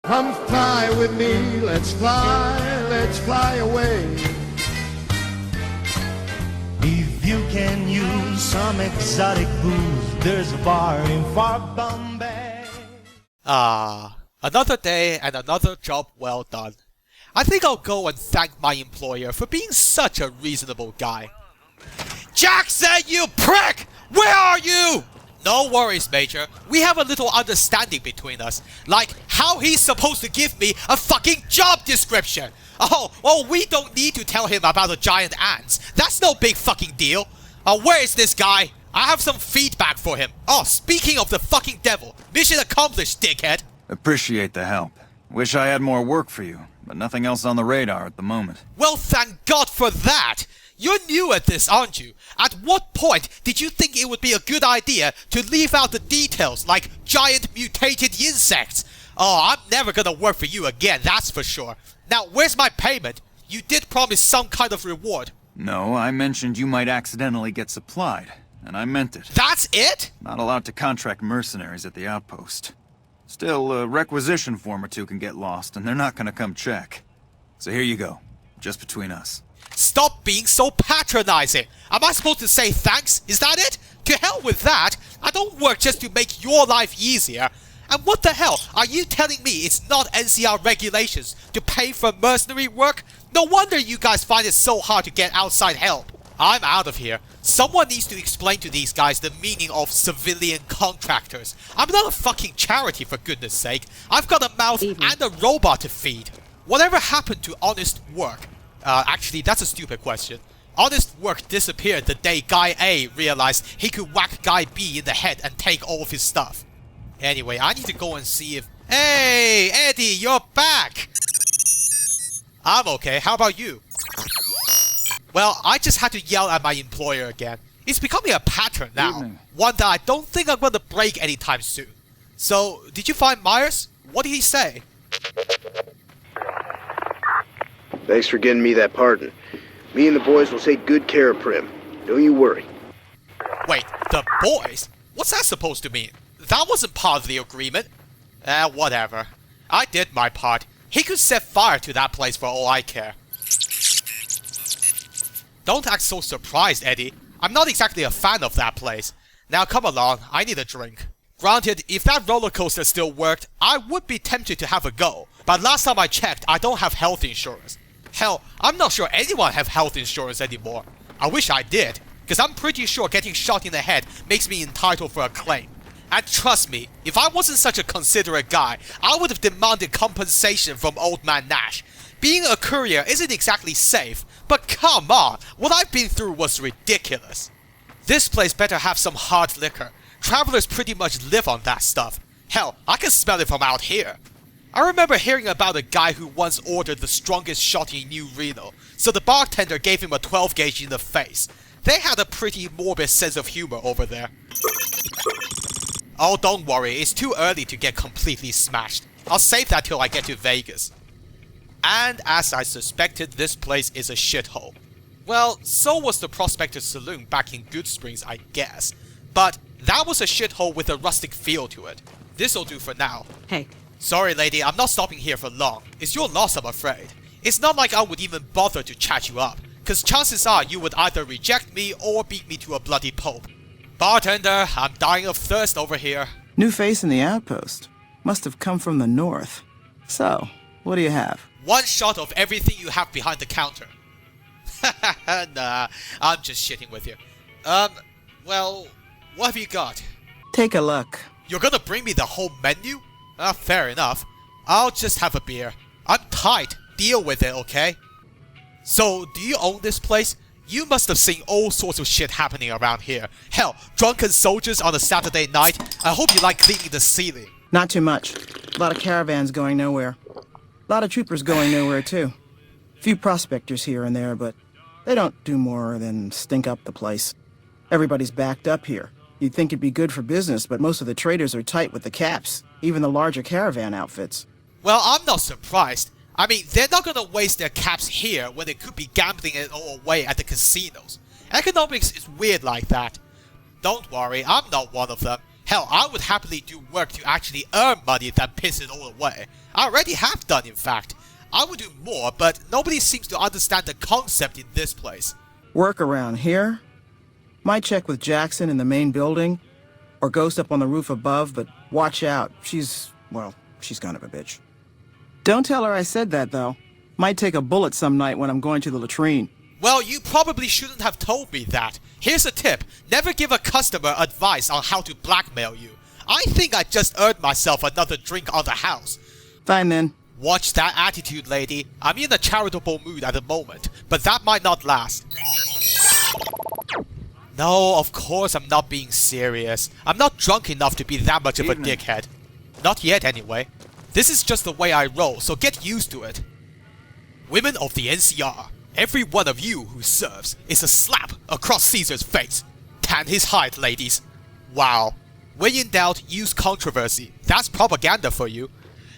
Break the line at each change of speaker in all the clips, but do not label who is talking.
Come fly with me, let's fly away.
If you can use some exotic booze, there's a bar in far Bombay.
Another day and another job well done. I think I'll go and thank my employer for being such a reasonable guy. Jackson, you prick! Where are you? No worries, Major. We have a little understanding between us. Like, how he's supposed to give me a fucking job description. Oh, well, we don't need to tell him about the giant ants. That's no big fucking deal. Where is this guy? I have some feedback for him. Oh, speaking of the fucking devil. Mission accomplished, dickhead.
Appreciate the help. Wish I had more work for you, but nothing else on the radar at the moment.
Well, thank God for that. You're new at this, aren't you? At what point did you think it would be a good idea to leave out the details like giant mutated insects? Oh, I'm never gonna work for you again, that's for sure. Now, where's my payment? You did promise some kind of reward.
No, I mentioned you might accidentally get supplied, and I meant it.
That's it?
Not allowed to contract mercenaries at the outpost. Still, a requisition form or two can get lost, and they're not gonna come check. So here you go, just between us.
Stop being so patronizing. Am I supposed to say thanks? Is that it? To hell with that. I don't work just to make your life easier. And what the hell? Are you telling me it's not NCR regulations to pay for mercenary work? No wonder you guys find it so hard to get outside help. I'm out of here. Someone needs to explain to these guys the meaning of civilian contractors. I'm not a fucking charity, for goodness sake. I've got a mouth and a robot to feed. Whatever happened to honest work? Actually, that's a stupid question. Honest work disappeared the day Guy A realized he could whack Guy B in the head and take all of his stuff. Anyway, I need to go and see if... Hey, Eddie, you're back! I'm okay, how about you? Well, I just had to yell at my employer again. It's becoming a pattern now. One that I don't think I'm going to break anytime soon. So, did you find Myers? What did he say?
Thanks for getting me that pardon. Me and the boys will take good care of Prim. Don't you worry.
Wait, the boys? What's that supposed to mean? That wasn't part of the agreement. Whatever. I did my part. He could set fire to that place for all I care. Don't act so surprised, Eddie. I'm not exactly a fan of that place. Now come along, I need a drink. Granted, if that roller coaster still worked, I would be tempted to have a go. But last time I checked, I don't have health insurance. Hell, I'm not sure anyone have health insurance anymore. I wish I did, because I'm pretty sure getting shot in the head makes me entitled for a claim. And trust me, if I wasn't such a considerate guy, I would have demanded compensation from Old Man Nash. Being a courier isn't exactly safe, but come on, what I've been through was ridiculous. This place better have some hard liquor. Travelers pretty much live on that stuff. Hell, I can smell it from out here. I remember hearing about a guy who once ordered the strongest shot he knew Reno, so the bartender gave him a 12 gauge in the face. They had a pretty morbid sense of humor over there. Oh, don't worry, it's too early to get completely smashed. I'll save that till I get to Vegas. And as I suspected, this place is a shithole. Well, so was the Prospector Saloon back in Good Springs, I guess. But that was a shithole with a rustic feel to it. This'll do for now.
Hey.
Sorry, lady, I'm not stopping here for long. It's your loss, I'm afraid. It's not like I would even bother to chat you up, cause chances are you would either reject me or beat me to a bloody pulp. Bartender, I'm dying of thirst over here.
New face in the outpost. Must have come from the north. So, what do you have?
One shot of everything you have behind the counter. Nah, I'm just shitting with you. Well, what have you got?
Take a look.
You're gonna bring me the whole menu? Fair enough. I'll just have a beer. I'm tight. Deal with it, okay? So, do you own this place? You must have seen all sorts of shit happening around here. Hell, drunken soldiers on a Saturday night. I hope you like cleaning the ceiling.
Not too much. A lot of caravans going nowhere. A lot of troopers going nowhere, too. Few prospectors here and there, but they don't do more than stink up the place. Everybody's backed up here. You'd think it'd be good for business, but most of the traders are tight with the caps, even the larger caravan outfits.
Well, I'm not surprised. I mean, they're not gonna waste their caps here when they could be gambling it all away at the casinos. Economics is weird like that. Don't worry, I'm not one of them. Hell, I would happily do work to actually earn money than piss it all away. I already have done, in fact. I would do more, but nobody seems to understand the concept in this place.
Work around here? Might check with Jackson in the main building, or Ghost up on the roof above, but watch out. She's kind of a bitch. Don't tell her I said that, though. Might take a bullet some night when I'm going to the latrine.
Well, you probably shouldn't have told me that. Here's a tip. Never give a customer advice on how to blackmail you. I think I just earned myself another drink on the house.
Fine then.
Watch that attitude, lady. I'm in a charitable mood at the moment, but that might not last. No, of course I'm not being serious. I'm not drunk enough to be that much of a dickhead. Not yet, anyway. This is just the way I roll, so get used to it. Women of the NCR, every one of you who serves is a slap across Caesar's face. Tan his hide, ladies. Wow. When in doubt, use controversy. That's propaganda for you.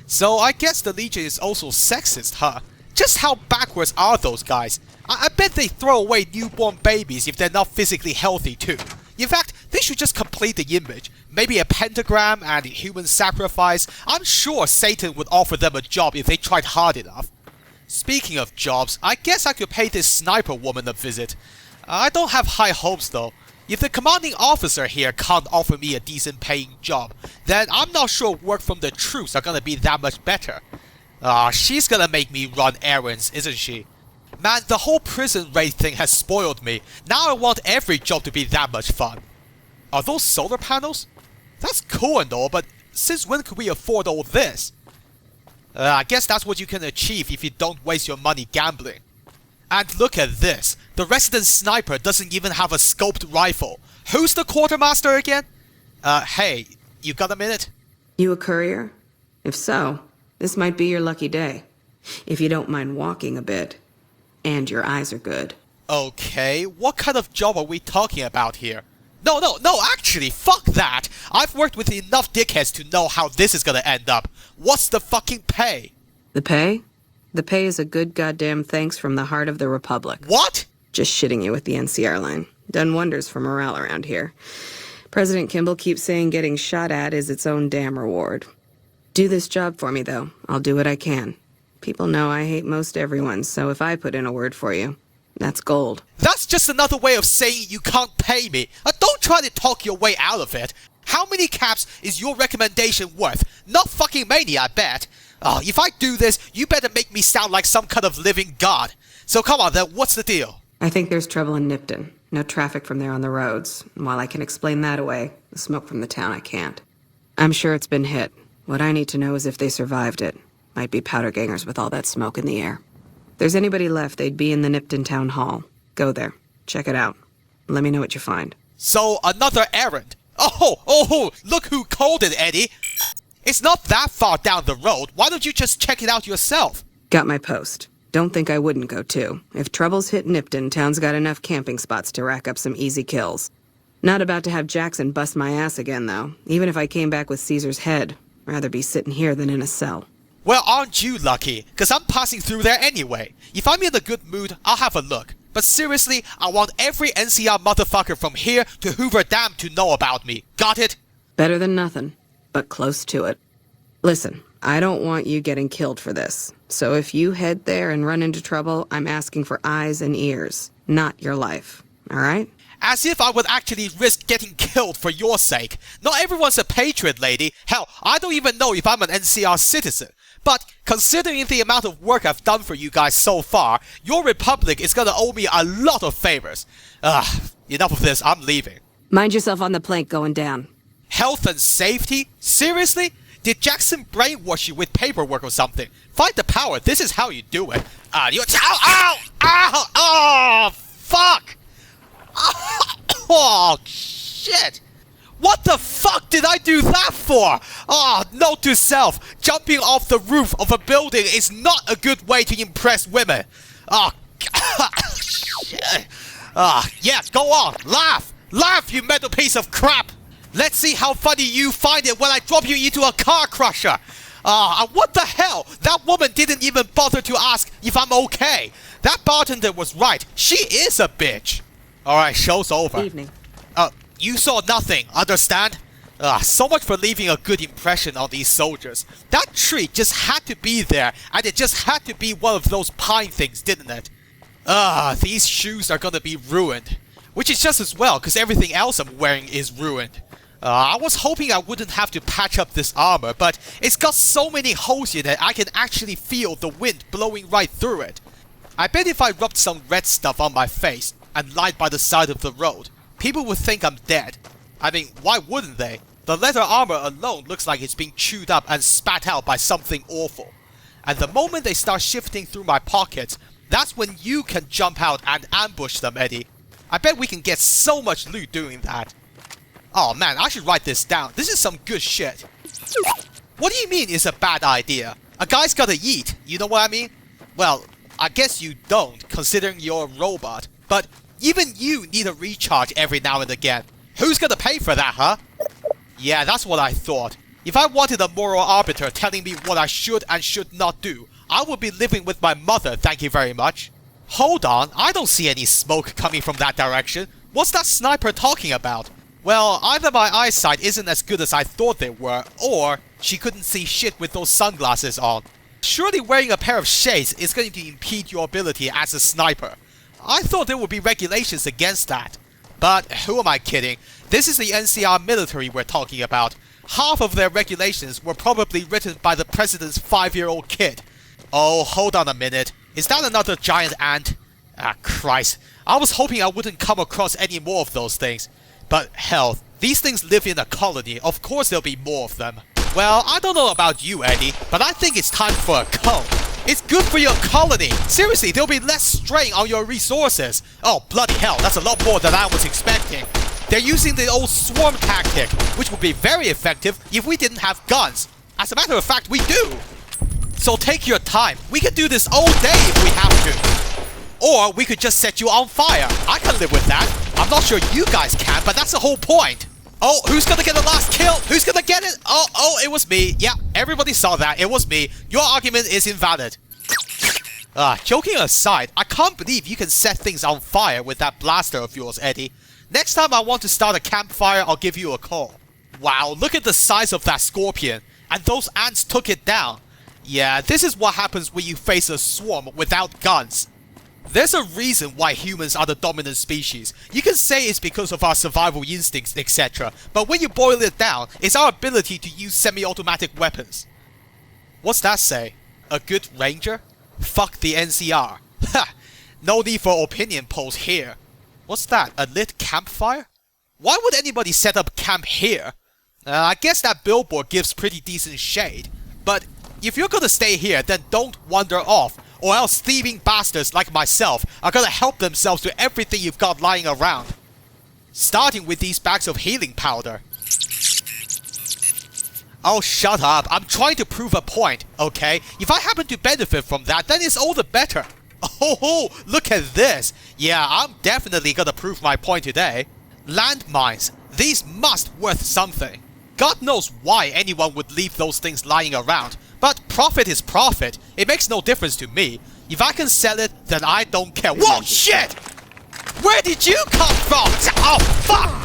So I guess the Legion is also sexist, huh? Just how backwards are those guys? I bet they throw away newborn babies if they're not physically healthy too. In fact, they should just complete the image. Maybe a pentagram and human sacrifice. I'm sure Satan would offer them a job if they tried hard enough. Speaking of jobs, I guess I could pay this sniper woman a visit. I don't have high hopes though. If the commanding officer here can't offer me a decent paying job, then I'm not sure work from the troops are gonna be that much better. She's gonna make me run errands, isn't she? Man, the whole prison raid thing has spoiled me. Now I want every job to be that much fun. Are those solar panels? That's cool and all, but since when could we afford all this? I guess that's what you can achieve if you don't waste your money gambling. And look at this. The resident sniper doesn't even have a scoped rifle. Who's the quartermaster again? Hey, you got a minute?
You a courier? If so, this might be your lucky day. If you don't mind walking a bit. And your eyes are good.
Okay, what kind of job are we talking about here? No, actually, fuck that! I've worked with enough dickheads to know how this is gonna end up. What's the fucking pay?
The pay? The pay is a good goddamn thanks from the heart of the Republic.
What?
Just shitting you with the NCR line. Done wonders for morale around here. President Kimball keeps saying getting shot at is its own damn reward. Do this job for me, though. I'll do what I can. People know I hate most everyone, so if I put in a word for you, that's gold.
That's just another way of saying you can't pay me. Don't try to talk your way out of it. How many caps is your recommendation worth? Not fucking many, I bet. If I do this, you better make me sound like some kind of living god. So come on then, what's the deal?
I think there's trouble in Nipton. No traffic from there on the roads. And while I can explain that away, the smoke from the town I can't. I'm sure it's been hit. What I need to know is if they survived it. Might be powder gangers with all that smoke in the air. If there's anybody left, they'd be in the Nipton town hall. Go there. Check it out. Let me know what you find.
So, another errand. Oh, look who called it, Eddie. It's not that far down the road. Why don't you just check it out yourself?
Got my post. Don't think I wouldn't go too. If troubles hit Nipton, town's got enough camping spots to rack up some easy kills. Not about to have Jackson bust my ass again, though. Even if I came back with Caesar's head. Rather be sitting here than in a cell.
Well, aren't you lucky? Because I'm passing through there anyway. If I'm in a good mood, I'll have a look. But seriously, I want every NCR motherfucker from here to Hoover Dam to know about me. Got it?
Better than nothing, but close to it. Listen, I don't want you getting killed for this. So if you head there and run into trouble, I'm asking for eyes and ears, not your life. All right?
As if I would actually risk getting killed for your sake. Not everyone's a patriot, lady. Hell, I don't even know if I'm an NCR citizen. But considering the amount of work I've done for you guys so far, your republic is gonna owe me a lot of favors. Enough of this, I'm leaving.
Mind yourself on the plank going down.
Health and safety? Seriously? Did Jackson brainwash you with paperwork or something? Fight the power, this is how you do it. Ow! Fuck! Oh, shit! What the fuck did I do that for? Note to self, jumping off the roof of a building is not a good way to impress women. Shit. Yeah, go on, laugh! Laugh, you metal piece of crap! Let's see how funny you find it when I drop you into a car crusher. What the hell? That woman didn't even bother to ask if I'm okay. That bartender was right. She is a bitch. Alright, show's over.
Evening.
You saw nothing, understand? So much for leaving a good impression on these soldiers. That tree just had to be there, and it just had to be one of those pine things, didn't it? These shoes are gonna be ruined. Which is just as well, because everything else I'm wearing is ruined. I was hoping I wouldn't have to patch up this armor, but it's got so many holes in it I can actually feel the wind blowing right through it. I bet if I rubbed some red stuff on my face and lied by the side of the road, people would think I'm dead. I mean, why wouldn't they? The leather armor alone looks like it's being chewed up and spat out by something awful. And the moment they start shifting through my pockets, that's when you can jump out and ambush them, Eddie. I bet we can get so much loot doing that. Oh man, I should write this down. This is some good shit. What do you mean it's a bad idea? A guy's gotta eat, you know what I mean? Well, I guess you don't, considering you're a robot. But even you need a recharge every now and again. Who's gonna pay for that, huh? Yeah, that's what I thought. If I wanted a moral arbiter telling me what I should and should not do, I would be living with my mother, thank you very much. Hold on, I don't see any smoke coming from that direction. What's that sniper talking about? Well, either my eyesight isn't as good as I thought they were, or she couldn't see shit with those sunglasses on. Surely wearing a pair of shades is going to impede your ability as a sniper. I thought there would be regulations against that. But who am I kidding? This is the NCR military we're talking about. Half of their regulations were probably written by the president's 5-year-old kid. Oh, hold on a minute. Is that another giant ant? Ah, Christ. I was hoping I wouldn't come across any more of those things. But hell, these things live in a colony. Of course there'll be more of them. Well, I don't know about you, Eddie, but I think it's time for a comb. It's good for your colony. Seriously, there'll be less strain on your resources. Oh, bloody hell, that's a lot more than I was expecting. They're using the old swarm tactic, which would be very effective if we didn't have guns. As a matter of fact, we do. So take your time. We can do this all day if we have to. Or we could just set you on fire. I can live with that. I'm not sure you guys can, but that's the whole point. Oh, who's gonna get the last kill? Who's gonna get it? Oh, it was me. Yeah, everybody saw that. It was me. Your argument is invalid. Joking aside, I can't believe you can set things on fire with that blaster of yours, Eddie. Next time I want to start a campfire, I'll give you a call. Wow, look at the size of that scorpion. And those ants took it down. Yeah, this is what happens when you face a swarm without guns. There's a reason why humans are the dominant species. You can say it's because of our survival instincts, etc. But when you boil it down, it's our ability to use semi-automatic weapons. What's that say? A good ranger? Fuck the NCR. Ha! No need for opinion polls here. What's that? A lit campfire? Why would anybody set up camp here? I guess that billboard gives pretty decent shade. But if you're gonna stay here, then don't wander off, or else thieving bastards like myself are gonna help themselves to everything you've got lying around. Starting with these bags of healing powder. Oh, shut up. I'm trying to prove a point, okay? If I happen to benefit from that, then it's all the better. Oh, look at this. Yeah, I'm definitely gonna prove my point today. Landmines. These must worth something. God knows why anyone would leave those things lying around. But profit is profit. It makes no difference to me. If I can sell it, then I don't care. Whoa, shit! Where did you come from? Oh, fuck!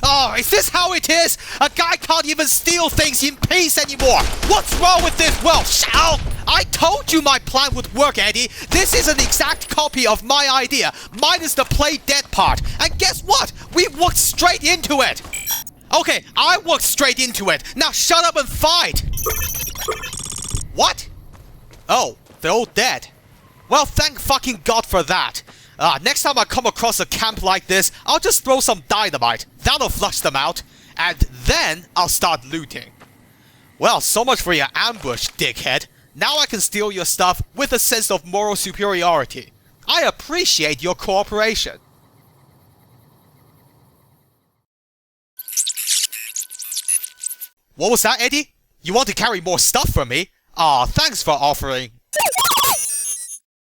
Oh, is this how it is? A guy can't even steal things in peace anymore. What's wrong with this world? Oh, I told you my plan would work, Eddie. This is an exact copy of my idea, minus the play dead part. And guess what? We walked straight into it. Okay, I walked straight into it. Now shut up and fight. What? Oh, they're all dead. Well, thank fucking God for that. Next time I come across a camp like this, I'll just throw some dynamite. That'll flush them out. And then I'll start looting. Well, so much for your ambush, dickhead. Now I can steal your stuff with a sense of moral superiority. I appreciate your cooperation. What was that, Eddie? You want to carry more stuff from me? Aw, thanks for offering.